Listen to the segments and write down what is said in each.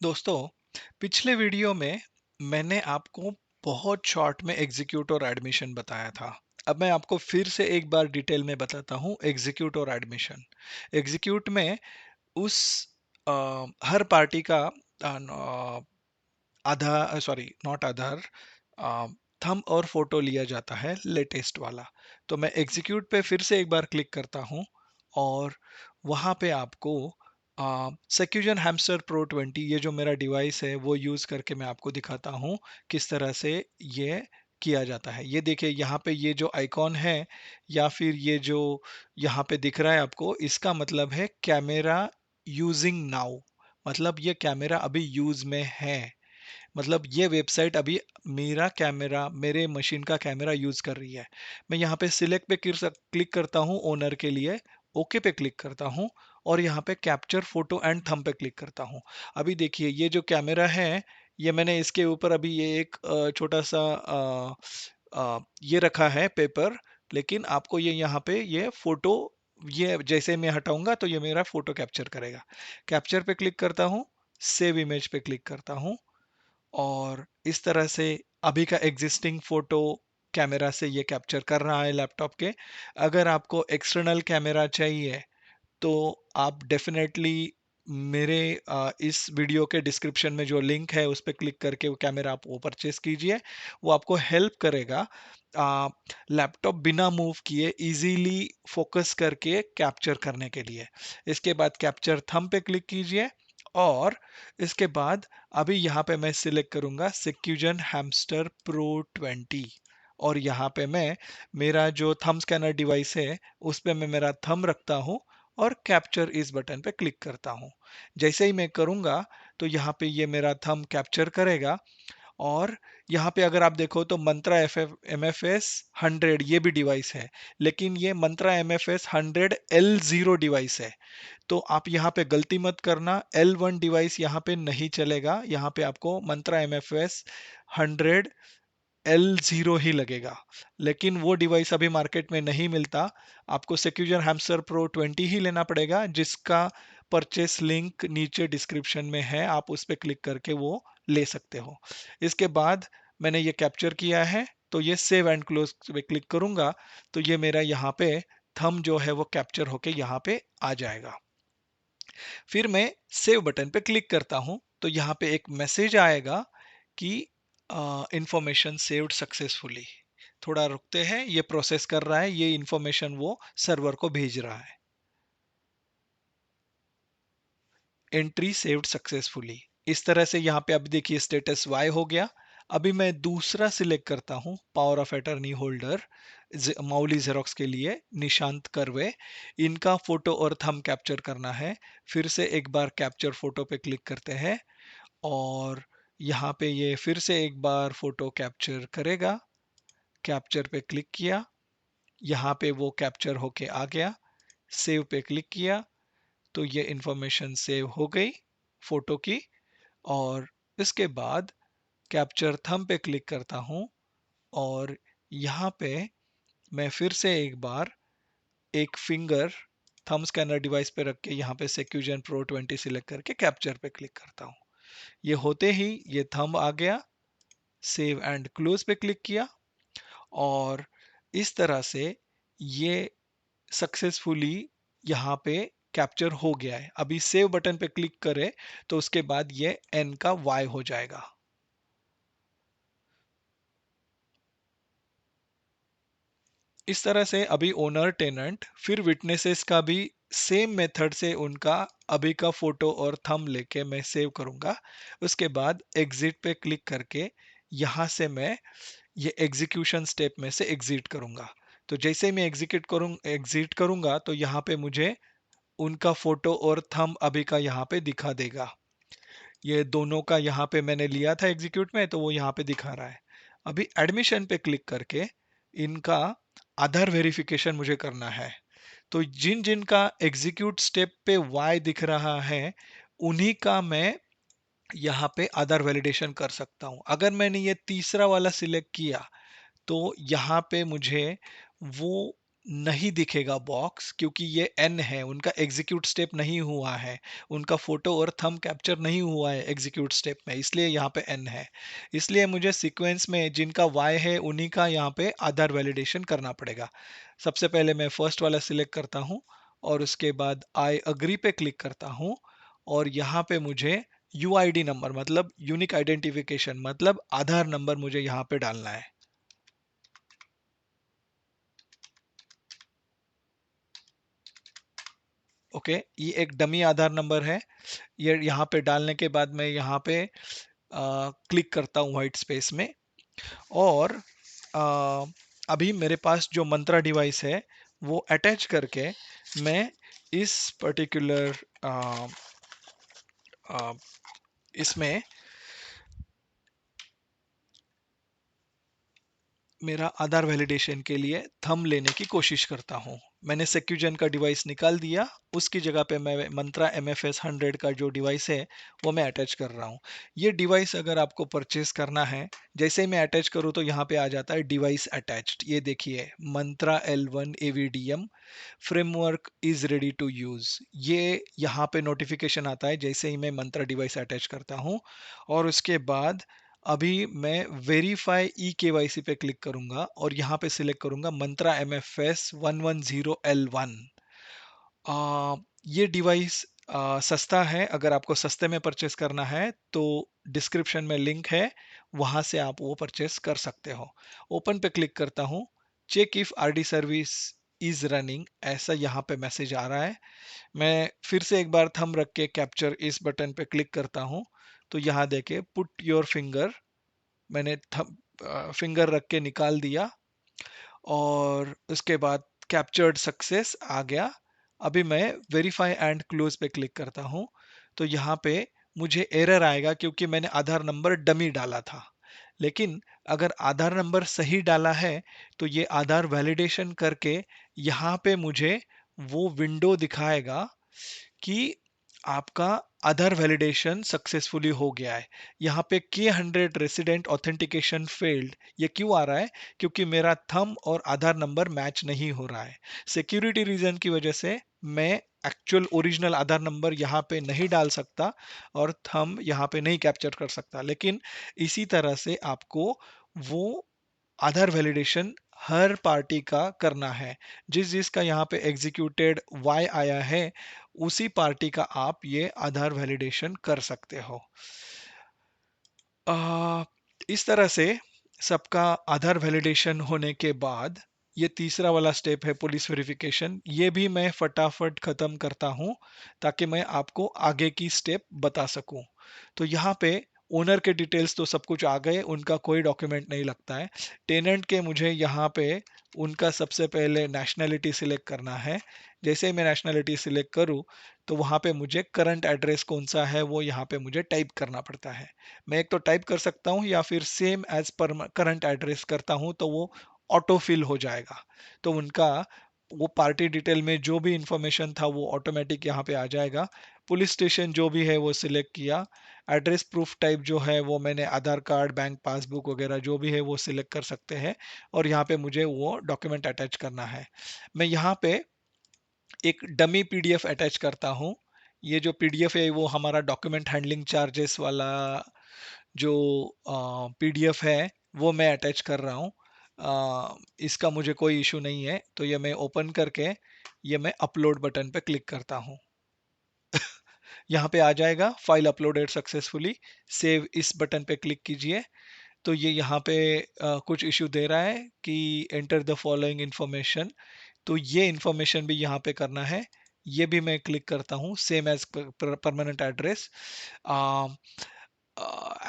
दोस्तों, पिछले वीडियो में मैंने आपको बहुत शॉर्ट में एग्जीक्यूट और एडमिशन बताया था। अब मैं आपको फिर से एक बार डिटेल में बताता हूँ एग्जीक्यूट और एडमिशन। एग्जीक्यूट में उस हर पार्टी का आधार, सॉरी नॉट आधार, थंब और फोटो लिया जाता है लेटेस्ट वाला। तो मैं एग्जीक्यूट पे फिर से एक बार क्लिक करता हूँ और वहाँ पे आपको सेक्यूजन हैमस्टर प्रो 20, ये जो मेरा डिवाइस है वो यूज़ करके मैं आपको दिखाता हूँ किस तरह से ये किया जाता है। ये देखिए यहाँ पे ये जो आइकॉन है या फिर ये जो यहाँ पे दिख रहा है आपको, इसका मतलब है कैमरा यूजिंग नाउ। मतलब ये कैमरा अभी यूज में है। मतलब ये वेबसाइट अभी मेरा कैमरा, मेरे मशीन का कैमरा यूज कर रही है। मैं यहाँ पे सिलेक्ट पे क्लिक करता हूँ ओनर के लिए, ओके पे क्लिक करता हूँ और यहाँ पे कैप्चर फोटो एंड थंब पे क्लिक करता हूँ। अभी देखिए ये जो कैमरा है, ये मैंने इसके ऊपर अभी ये एक छोटा सा ये रखा है पेपर। लेकिन आपको ये यहाँ पे ये फोटो, ये जैसे मैं हटाऊंगा तो ये मेरा फोटो कैप्चर करेगा। कैप्चर पे क्लिक करता हूँ, सेव इमेज पे क्लिक करता हूँ और इस तरह से अभी का एग्जिस्टिंग फोटो कैमरा से ये कैप्चर कर रहा है लैपटॉप के। अगर आपको एक्सटर्नल कैमरा चाहिए तो आप डेफिनेटली मेरे इस वीडियो के डिस्क्रिप्शन में जो लिंक है उस पर क्लिक करके वो कैमरा आप वो परचेस कीजिए। वो आपको हेल्प करेगा लैपटॉप बिना मूव किए इजीली फोकस करके कैप्चर करने के लिए। इसके बाद कैप्चर थंब पे क्लिक कीजिए और इसके बाद अभी यहाँ पे मैं सिलेक्ट करूंगा सिक्यूजन हैमस्टर प्रो 20 और यहाँ पे मैं मेरा जो थंब स्कैनर डिवाइस है उस पे मैं मेरा थंब रखता हूँ और कैप्चर इस बटन पे क्लिक करता हूँ। जैसे ही मैं करूंगा तो यहाँ पे ये मेरा थंब कैप्चर करेगा और यहाँ पे अगर आप देखो तो मंत्रा MFS 100 ये भी डिवाइस है, लेकिन ये मंत्रा MFS 100L0 डिवाइस है। तो आप यहाँ पे गलती मत करना, L1 डिवाइस यहाँ पे नहीं चलेगा। यहाँ पे आपको मंत्रा MFS 100L0 ही लगेगा। लेकिन वो डिवाइस अभी मार्केट में नहीं मिलता। आपको सेक्यूजन हैमस्टर प्रो 20 ही लेना पड़ेगा, जिसका परचेस लिंक नीचे डिस्क्रिप्शन में है। आप उस पर क्लिक करके वो ले सकते हो। इसके बाद मैंने ये कैप्चर किया है तो ये सेव एंड क्लोज पे क्लिक करूंगा तो ये मेरा यहाँ पे थंब जो है वो कैप्चर होके यहाँ पे आ जाएगा। फिर मैं सेव बटन पे क्लिक करता हूं तो यहाँ पे एक मैसेज आएगा कि इंफॉर्मेशन सेव्ड सक्सेसफुली। थोड़ा रुकते हैं, ये प्रोसेस कर रहा है, ये इंफॉर्मेशन वो सर्वर को भेज रहा है। Entry saved successfully. इस तरह से यहाँ पे अब देखिए स्टेटस वाई हो गया। अभी मैं दूसरा सिलेक्ट करता हूँ power of attorney holder Mauli Xerox के लिए निशांत करवे। इनका फोटो और थंब कैप्चर करना है। फिर से एक बार कैप्चर फोटो पे क्लिक करते हैं और यहाँ पे ये फिर से एक बार फोटो कैप्चर करेगा। कैप्चर पे क्लिक किया, यहाँ पे वो कैप्चर होके आ गया। सेव पे क्लिक किया तो ये इंफॉर्मेशन सेव हो गई फोटो की। और इसके बाद कैप्चर थंब पे क्लिक करता हूं और यहाँ पे मैं फिर से एक बार एक फिंगर थंब स्कैनर डिवाइस पे रख के यहाँ पे सेक्यूजन प्रो 20 सिलेक्ट करके कैप्चर पे क्लिक करता हूँ। ये होते ही ये थंब आ गया। सेव एंड क्लोज पे क्लिक किया और इस तरह से ये सक्सेसफुली यहाँ पे कैप्चर हो गया है। अभी सेव बटन पे क्लिक करें तो उसके बाद ये n का y हो जाएगा। इस तरह से अभी ओनर, टेनेंट, फिर विटनेसेस का भी सेम मेथड से उनका अभी का फोटो और थंब लेके मैं सेव करूंगा। उसके बाद एग्जिट पे क्लिक करके यहाँ से मैं ये एग्जीक्यूशन स्टेप में से एग्जिट करूंगा। तो जैसे ही मैं एग्जिट करूंगा तो यहाँ पे मुझे उनका फोटो और थंब अभी का यहाँ पे दिखा देगा। ये दोनों का यहाँ पे मैंने लिया था एग्जीक्यूट में तो वो यहाँ पे दिखा रहा है। अभी एडमिशन पे क्लिक करके इनका आधार वेरिफिकेशन मुझे करना है। तो जिन जिन का एग्जीक्यूट स्टेप पे वाई दिख रहा है उन्हीं का मैं यहाँ पे आधार वैलिडेशन कर सकता हूँ। अगर मैंने ये तीसरा वाला सिलेक्ट किया तो यहाँ पे मुझे वो नहीं दिखेगा बॉक्स, क्योंकि ये एन है, उनका एग्जीक्यूट स्टेप नहीं हुआ है, उनका फोटो और थंब कैप्चर नहीं हुआ है एग्जीक्यूट स्टेप में, इसलिए यहाँ पे एन है। इसलिए मुझे सीक्वेंस में जिनका वाई है उन्हीं का यहाँ पे आधार वैलिडेशन करना पड़ेगा। सबसे पहले मैं फर्स्ट वाला सिलेक्ट करता हूँ और उसके बाद आई अग्री पे क्लिक करता हूँ, और यहाँ पे मुझे यूआईडी नंबर मतलब यूनिक आइडेंटिफिकेशन मतलब आधार नंबर मुझे यहाँ पे डालना है। ओके, ये एक डमी आधार नंबर है। ये यहाँ पे डालने के बाद मैं यहाँ पे क्लिक करता हूँ वाइट स्पेस में, और आ, अभी मेरे पास जो मंत्रा डिवाइस है वो अटैच करके मैं इस पर्टिकुलर इसमें मेरा आधार वैलिडेशन के लिए थंब लेने की कोशिश करता हूँ। मैंने सेक्यूजन का डिवाइस निकाल दिया, उसकी जगह पे मैं मंत्रा MFS 100 का जो डिवाइस है वो मैं अटैच कर रहा हूँ। ये डिवाइस अगर आपको परचेस करना है, जैसे ही मैं अटैच करूँ तो यहाँ पे आ जाता है डिवाइस अटैच्ड। ये देखिए, Mantra L1 AVDM framework is ready to use, ये यहाँ पे नोटिफिकेशन आता है जैसे ही मैं मंत्रा डिवाइस अटैच करता हूँ। और उसके बाद अभी मैं वेरीफाई eKYC पे क्लिक करूंगा और यहाँ पे सिलेक्ट करूंगा मंत्रा MFS 110L1। आ, ये डिवाइस सस्ता है, अगर आपको सस्ते में परचेस करना है तो डिस्क्रिप्शन में लिंक है, वहां से आप वो परचेस कर सकते हो। ओपन पे क्लिक करता हूँ, check if RD service is running, ऐसा यहाँ पे मैसेज आ रहा है। मैं फिर से एक बार थंब रख के कैप्चर इस बटन पे क्लिक करता हूँ, तो यहाँ देखे पुट योर फिंगर, मैंने फिंगर रख के निकाल दिया और उसके बाद कैप्चर्ड सक्सेस आ गया। अभी मैं वेरीफाई एंड क्लोज पे क्लिक करता हूँ, तो यहाँ पे मुझे एरर आएगा क्योंकि मैंने आधार नंबर डमी डाला था। लेकिन अगर आधार नंबर सही डाला है तो ये आधार वैलिडेशन करके यहाँ पे मुझे वो विंडो दिखाएगा कि आपका आधार वैलिडेशन सक्सेसफुली हो गया है। यहाँ पे K100 रेसिडेंट ऑथेंटिकेशन फेल्ड, ये क्यों आ रहा है? क्योंकि मेरा थंब और आधार नंबर मैच नहीं हो रहा है। सिक्योरिटी रीजन की वजह से मैं एक्चुअल ओरिजिनल आधार नंबर यहाँ पे नहीं डाल सकता और थंब यहाँ पे नहीं कैप्चर कर सकता, लेकिन इसी तरह से आपको वो आधार वैलिडेशन हर पार्टी का करना है। जिस जिसका यहाँ पे एग्जीक्यूटेड वाई आया है उसी पार्टी का आप ये आधार वैलिडेशन कर सकते हो। आ, इस तरह से सबका आधार वैलिडेशन होने के बाद ये तीसरा वाला स्टेप है पुलिस वेरिफिकेशन, ये भी मैं फटाफट खत्म करता हूँ ताकि मैं आपको आगे की स्टेप बता सकूं। तो यहाँ पे ओनर के डिटेल्स तो सब कुछ आ गए, उनका कोई डॉक्यूमेंट नहीं लगता है। टेनेंट के मुझे यहाँ पे उनका सबसे पहले नेशनैलिटी सिलेक्ट करना है। जैसे ही मैं नेशनैलिटी सिलेक्ट करूँ तो वहाँ पे मुझे करंट एड्रेस कौन सा है वो यहाँ पे मुझे टाइप करना पड़ता है। मैं एक तो टाइप कर सकता हूँ या फिर same as per current address करता हूँ तो वो ऑटो फिल हो जाएगा। तो उनका वो पार्टी डिटेल में जो भी इंफॉर्मेशन था वो ऑटोमेटिक यहाँ पे आ जाएगा। पुलिस स्टेशन जो भी है वो सिलेक्ट किया। एड्रेस प्रूफ टाइप जो है वो मैंने आधार कार्ड, बैंक पासबुक वगैरह जो भी है वो सिलेक्ट कर सकते हैं, और यहाँ पे मुझे वो डॉक्यूमेंट अटैच करना है। मैं यहाँ पे एक डमी पीडीएफ अटैच करता हूँ। ये जो पीडीएफ है वो हमारा डॉक्यूमेंट हैंडलिंग चार्जेस वाला जो पीडीएफ है वो मैं अटैच कर रहा हूँ। इसका मुझे कोई इशू नहीं है, तो ये मैं ओपन करके ये मैं अपलोड बटन पे क्लिक करता हूँ। यहाँ पे आ जाएगा फाइल अपलोडेड सक्सेसफुली, सेव इस बटन पे क्लिक कीजिए। तो ये यहाँ पे कुछ इशू दे रहा है कि एंटर द फॉलोइंग इंफॉर्मेशन, तो ये इंफॉर्मेशन भी यहाँ पे करना है। ये भी मैं क्लिक करता हूँ same as permanent address.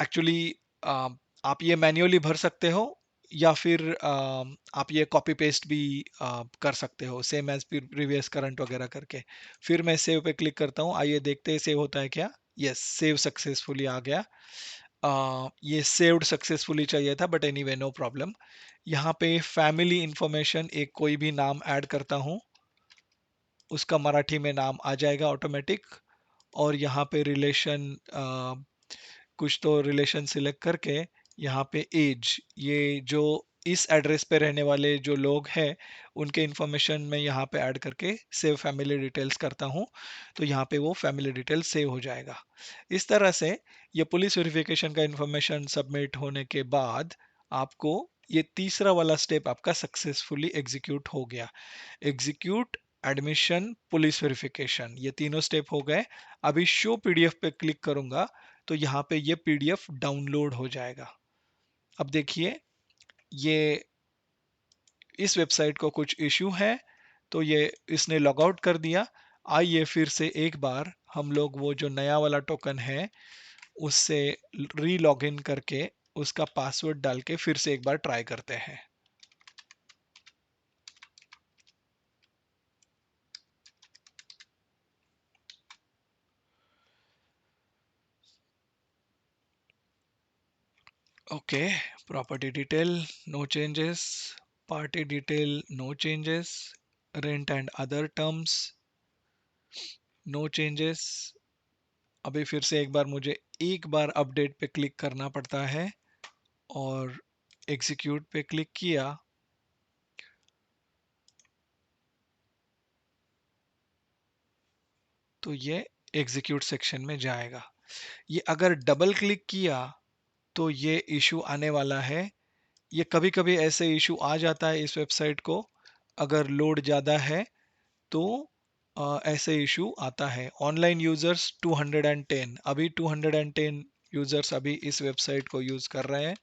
Actually आप ये मैन्युअली भर सकते हो या फिर आप ये कॉपी पेस्ट भी कर सकते हो सेम एज प्रीवियस करंट वगैरह करके। फिर मैं सेव पे क्लिक करता हूँ, आइए देखते हैं सेव होता है क्या। यस, सेव सक्सेसफुली आ गया। ये सेव्ड सक्सेसफुली चाहिए था बट एनीवे नो प्रॉब्लम। यहाँ पे फैमिली इंफॉर्मेशन एक कोई भी नाम ऐड करता हूँ, उसका मराठी में नाम आ जाएगा ऑटोमेटिक। और यहाँ पे रिलेशन कुछ तो रिलेशन सिलेक्ट करके यहाँ पे एज, ये जो इस एड्रेस पे रहने वाले जो लोग हैं उनके इन्फॉर्मेशन मैं यहाँ पे ऐड करके सेव फैमिली डिटेल्स करता हूँ, तो यहाँ पे वो फैमिली डिटेल्स सेव हो जाएगा। इस तरह से ये पुलिस वेरिफिकेशन का इन्फॉर्मेशन सबमिट होने के बाद आपको ये तीसरा वाला स्टेप आपका सक्सेसफुली एग्जीक्यूट हो गया। एग्जीक्यूट, एडमिशन, पुलिस वेरिफिकेशन, ये तीनों स्टेप हो गए। अभी शो पीडीएफ पे क्लिक करूंगा तो यहाँ पे ये पीडीएफ डाउनलोड हो जाएगा। अब देखिए, ये इस वेबसाइट को कुछ इश्यू है तो ये इसने लॉग आउट कर दिया। आइए फिर से एक बार हम लोग वो जो नया वाला टोकन है उससे री लॉग इन करके उसका पासवर्ड डाल के फिर से एक बार ट्राई करते हैं। Okay, property detail no changes, party detail no changes, rent and other terms no changes. अभी फिर से एक बार मुझे एक बार अपडेट पे क्लिक करना पड़ता है और एग्जीक्यूट पे क्लिक किया तो ये एग्जीक्यूट सेक्शन में जाएगा। ये अगर डबल क्लिक किया तो ये इशू आने वाला है। ये कभी कभी ऐसे इशू आ जाता है इस वेबसाइट को, अगर लोड ज़्यादा है तो ऐसे इशू आता है। ऑनलाइन यूजर्स 210, अभी 210 यूजर्स अभी इस वेबसाइट को यूज कर रहे हैं।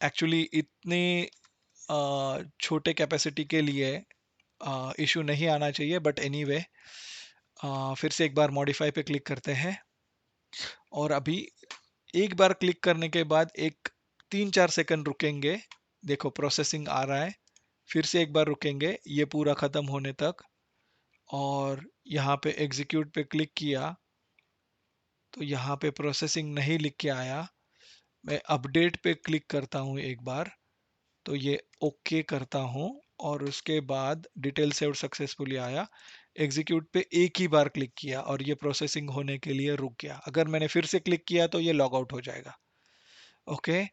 एक्चुअली इतने छोटे कैपेसिटी के लिए इशू नहीं आना चाहिए, बट एनीवे फिर से एक बार मॉडिफाई पे क्लिक करते हैं और अभी एक बार क्लिक करने के बाद एक 3-4 सेकंड रुकेंगे। देखो प्रोसेसिंग आ रहा है, फिर से एक बार रुकेंगे ये पूरा खत्म होने तक और यहाँ पे एग्जीक्यूट पे क्लिक किया तो यहाँ पे प्रोसेसिंग नहीं लिख के आया। मैं अपडेट पे क्लिक करता हूँ एक बार तो ये ओके करता हूँ और उसके बाद डिटेल सेव्ड सक्सेसफुली आया। एग्जीक्यूट पे एक ही बार क्लिक किया और ये प्रोसेसिंग होने के लिए रुक गया। अगर मैंने फिर से क्लिक किया तो ये लॉग आउट हो जाएगा। ओके,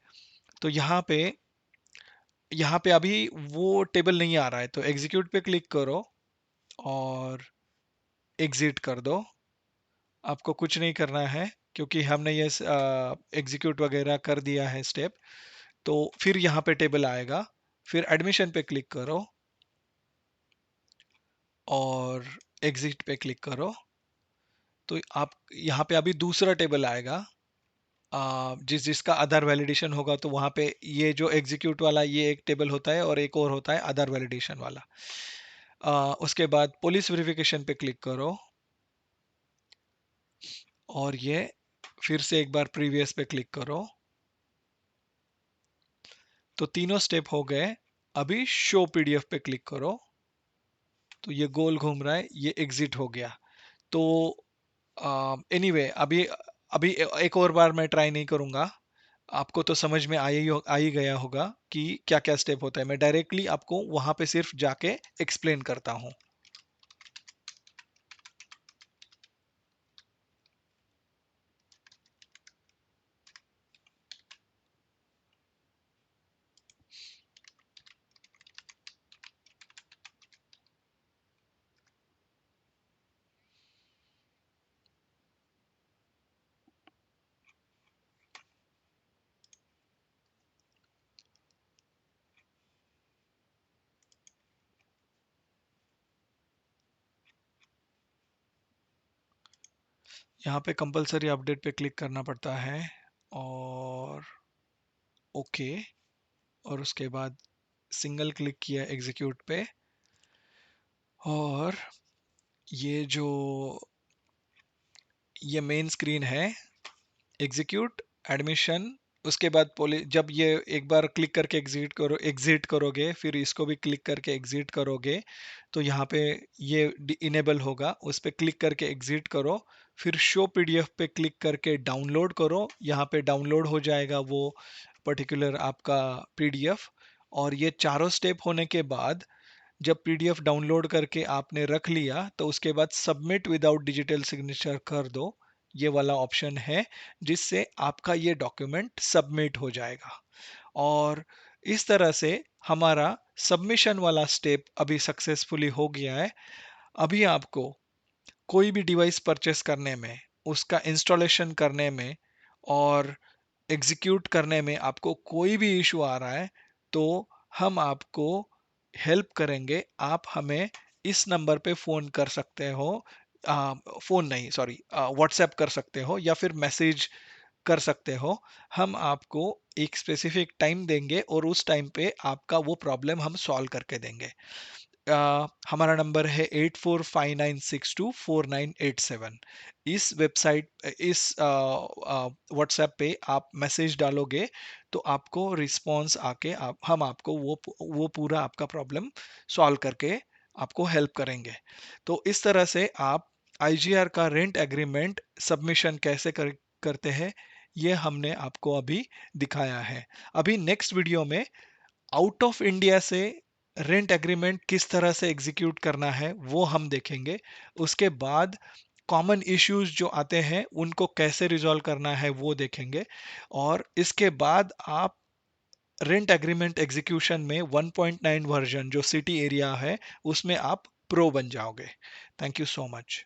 तो यहाँ पे अभी वो टेबल नहीं आ रहा है तो एग्जीक्यूट पे क्लिक करो और एग्जिट कर दो। आपको कुछ नहीं करना है क्योंकि हमने ये एग्जीक्यूट वगैरह कर दिया है स्टेप। तो फिर यहाँ पे टेबल आएगा, फिर एडमिशन पे क्लिक करो और एग्जिट पे क्लिक करो तो आप यहाँ पे अभी दूसरा टेबल आएगा। जिसका आधार वैलिडेशन होगा तो वहाँ पे ये जो एग्जीक्यूट वाला ये एक टेबल होता है और एक और होता है आधार वैलिडेशन वाला। उसके बाद पुलिस वेरिफिकेशन पे क्लिक करो और ये फिर से एक बार प्रीवियस पे क्लिक करो तो तीनों स्टेप हो गए। अभी शो पीडीएफ पे क्लिक करो तो ये गोल घूम रहा है, ये एग्जिट हो गया। तो एनीवे अभी अभी एक और बार मैं ट्राई नहीं करूंगा। आपको तो समझ में आ ही गया होगा कि क्या क्या स्टेप होता है। मैं डायरेक्टली आपको वहां पे सिर्फ जाके एक्सप्लेन करता हूँ। यहाँ पे कंपलसरी अपडेट पे क्लिक करना पड़ता है और ओके, और उसके बाद सिंगल क्लिक किया एग्जीक्यूट पे और ये जो ये मेन स्क्रीन है, एग्जीक्यूट, एडमिशन, उसके बाद जब ये एक बार क्लिक करके एग्जिट करोगे फिर इसको भी क्लिक करके एग्जिट करोगे तो यहाँ पे ये इनेबल होगा। उस पर क्लिक करके एग्जिट करो, फिर शो पीडीएफ पे क्लिक करके डाउनलोड करो। यहाँ पे डाउनलोड हो जाएगा वो पर्टिकुलर आपका पीडीएफ। और ये चारों स्टेप होने के बाद जब पीडीएफ डाउनलोड करके आपने रख लिया तो उसके बाद सबमिट विदाउट डिजिटल सिग्नेचर कर दो, ये वाला ऑप्शन है जिससे आपका ये डॉक्यूमेंट सबमिट हो जाएगा। और इस तरह से हमारा सबमिशन वाला स्टेप अभी सक्सेसफुली हो गया है। अभी आपको कोई भी डिवाइस परचेस करने में, उसका इंस्टॉलेशन करने में और एग्जीक्यूट करने में आपको कोई भी इशू आ रहा है, तो हम आपको हेल्प करेंगे। आप हमें इस नंबर पे फ़ोन कर सकते हो, फ़ोन नहीं सॉरी, व्हाट्सएप कर सकते हो या फिर मैसेज कर सकते हो। हम आपको एक स्पेसिफिक टाइम देंगे और उस टाइम पे आपका वो प्रॉब्लम हम सॉल्व करके देंगे। हमारा नंबर है 8459624987। इस वेबसाइट इस व्हाट्सएप पे आप मैसेज डालोगे तो आपको रिस्पॉन्स आके हम आपको वो पूरा आपका प्रॉब्लम सॉल्व करके आपको हेल्प करेंगे। तो इस तरह से आप आईजीआर का रेंट एग्रीमेंट सबमिशन कैसे करते हैं, ये हमने आपको अभी दिखाया है। अभी नेक्स्ट वीडियो में आउट ऑफ इंडिया से रेंट एग्रीमेंट किस तरह से एग्जीक्यूट करना है वो हम देखेंगे। उसके बाद कॉमन इश्यूज जो आते हैं उनको कैसे रिजॉल्व करना है वो देखेंगे। और इसके बाद आप रेंट एग्रीमेंट एग्जीक्यूशन में 1.9 वर्जन जो सिटी एरिया है उसमें आप प्रो बन जाओगे। Thank you so much.